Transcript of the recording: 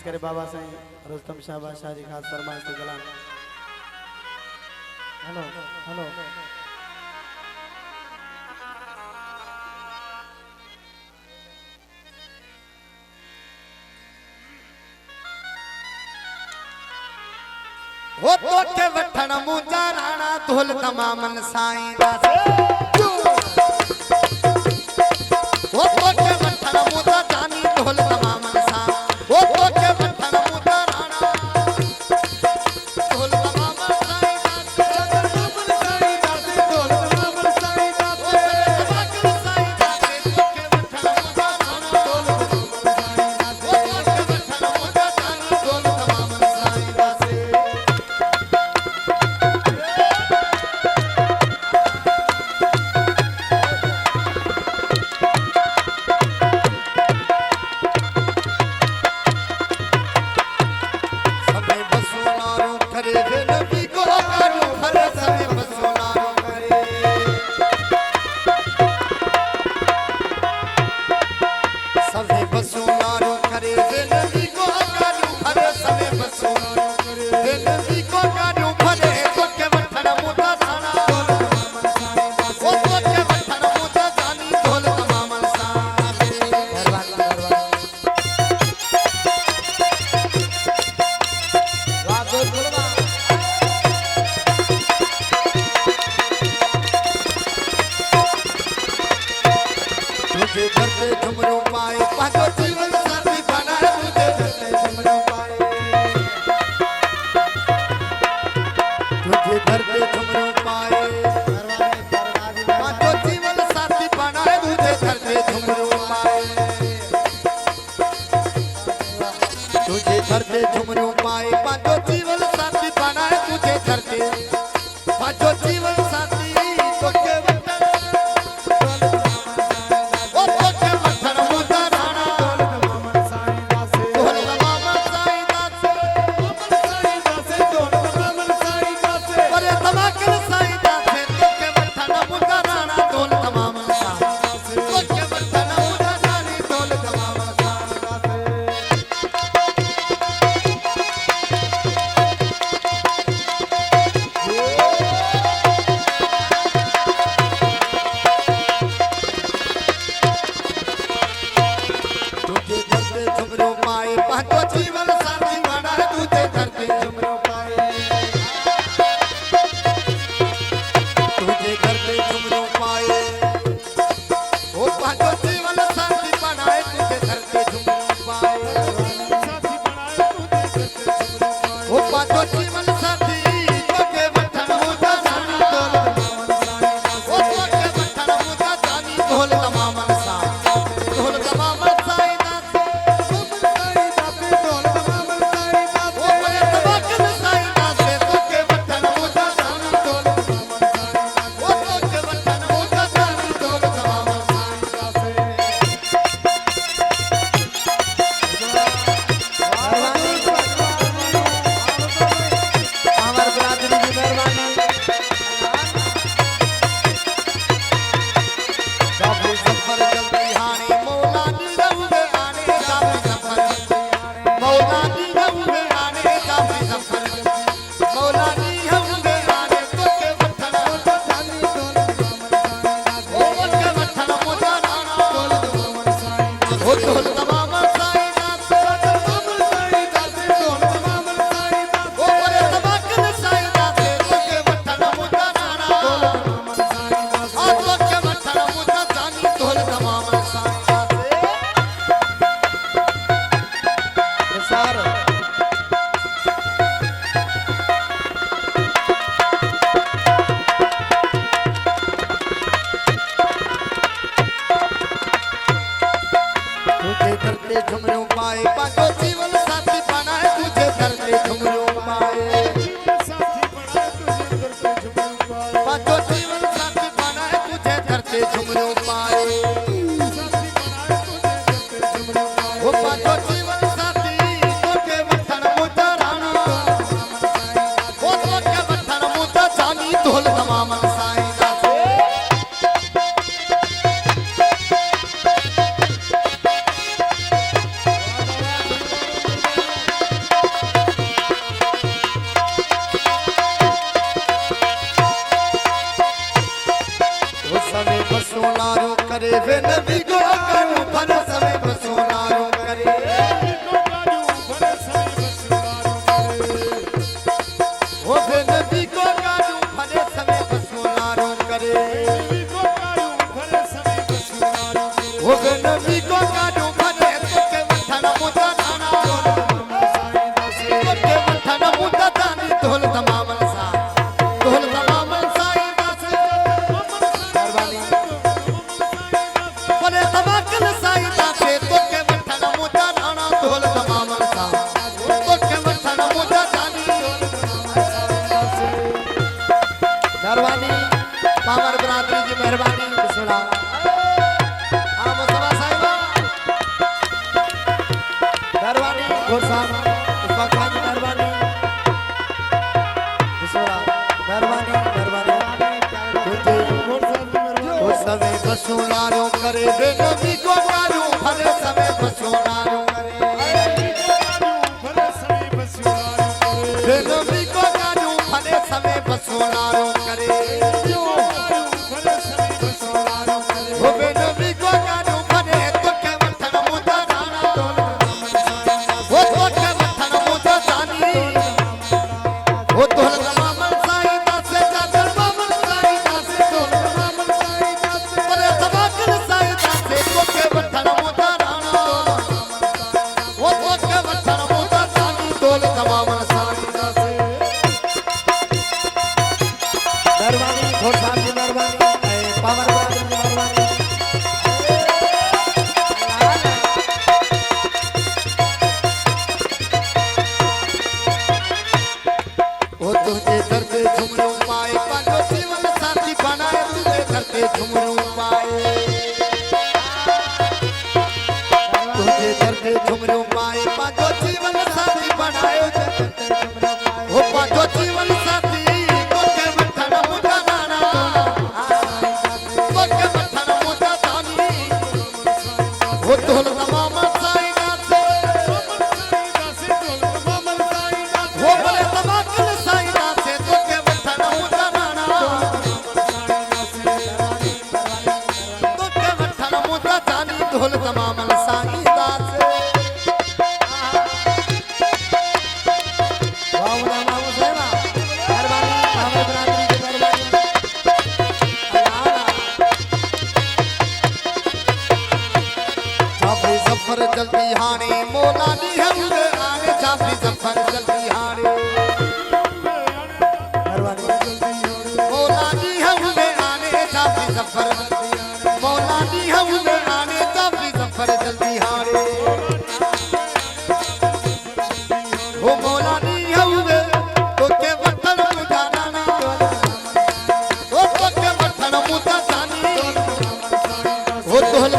करे बाबा साईं रुस्तम शाह बादशाह जी खास फरमाइश ते कलाम। हेलो हेलो वो तो के वठण मुंजा राणा धोल तमामन साईं दासे वो तो के वठण मुंजा जानी धोल तमामन साईं वो तो के वठण मुंजा राणा धोल तमामन साईं दासे तमामन साईं दासे धोल तमामन साईं दासे तमामन साईं दासे तो के वठण मुंजा राणा धोल तमामन साईं दासे वो तो के वठण मुंजा जानी धोल तमामन साईं दासे तुझे धरते झुमरो पाए पागो जीवन साथी बनाए तुझे धरते झुमरो पाए तुझे धरते झुमरो पाए पागो जीवन साथी बनाए तुझे धरते झुमरो पाए तुझे धरते झुमरो पाए पागो जीवन साथी बनाए तुझे धरते पागो जीवन साथी तो के जीवन साथी बनाए तुझे धरते झुमरो पाए तुझे धरते झुमरो पाए ओ पागो जीवन साथी बनाए तुझे धरते झुमरो पाए ओ पागो जीवन साथी तोके वठण मुंजा जानी धोल ओ तोके वठण मुंजा जानी धोल तमामन साईं धोल तमामन साईं सार करे वे नबी को कानू फर समय बसोनारो करे ओ वे नबी को कानू फर समय बसोनारो करे ओ वे नबी को कानू फरे तो के वठन मुदा दाना तो के वठन मुदा दानी ढोल तमामल सा ढोल तमामल साई दास मेहरबानी परे तमाकल साई दासे तो के वठन मुदा दाना ढोल तमामल सा तो के वठन मुदा दानी मेहरबानी पावर बरादरी जी मेहरबानी बिस्मिल्लाह हां मुस्तफा साहिबा मेहरबानी घोड़ साहब मुस्तफा खान जी मेहरबानी बिस्मिल्लाह मेहरबानी वो समय बसोनारो करे वे नबी को कानू हर समय बसोनारो करे वे नबी को कानू हर समय बसोनारो करे वो वे नबी को कानू हरे तो के वठन मुदा दाना वो तो के वठन मुदा दानी वो तो तमामल साई दासे चादर मामल साई दासे तो तमामल साई दासे परे तमाकल साई दासे तो के वठन मुदा दाना वो तो के वठन मुदा दानी तोल तमामल साई दासे मेहरबानी घोड़ साहब की मेहरबानी पावर बरादरी की मेहरबानी वो तुझे करते झुमरू पाए पांचो जीवन साथी बनाए तुझे करते झुमरू पाए तुझे करते झुमरू पाए पांचो जीवन साथी बनाए वो पांचो जीवन साथी तो के वठन मुदा दाना तो के वठन मुदा दानी वो ढोल तमाम साई दासे वो बड़े तमाकल साई दासे तो के वठन मुदा दाना तो के वठन मुदा दानी ढोल तमाम साई दासे वाह वाह वाह साहिबा मेहरबानी पावर बरादरी की मेहरबानी जाफरी जफर जल्दी हाने मौलानी हम आने जाफरी जफर जल्दी हाने मौलानी हम आने जाफरी जफर मौलानी हम आने जाफरी जफर जल्दी हाने वो मौलानी हम तो के वठन मुदा दाना वो तो के वठन मुदा दानी वो ढोल